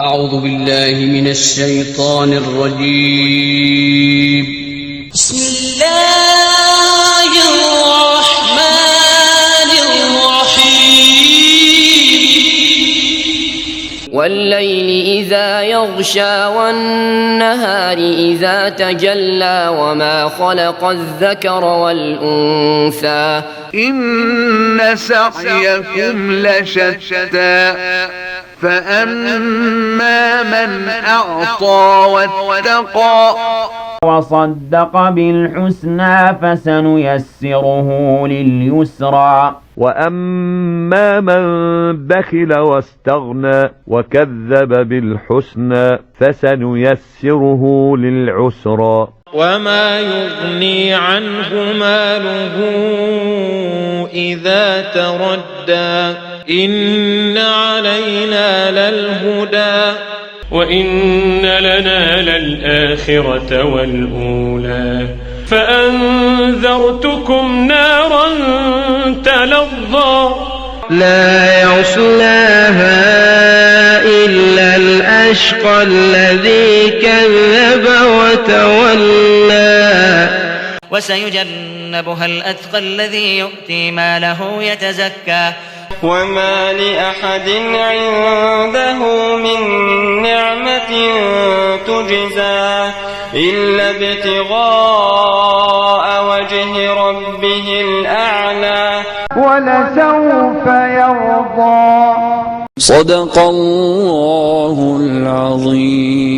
أعوذ بالله من الشيطان الرجيم. بسم الله الرحمن الرحيم. والليل إذا يغشى والنهار إذا تجلى وما خلق الذكر والأنثى إن سعيكم لشتى فأما من أعطى واتقى وصدق بالحسنى فسنيسره لليسرى وأما من بخل واستغنى وكذب بالحسنى فسنيسره للعسرى وما يغني عنه ماله إذا تردى إن علينا للهدى وإن لنا للآخرة والأولى فأنذرتكم نارا تلظى لا يصلاها إلا الأشقى الذي كذب وتولى وسيجنبها الأتقى الذي يؤتي ماله يتزكى وما لأحد عنده من نعمة تجزى إلا ابتغاء وجه ربه الأعلى ولسوف يرضى. صدق الله العظيم.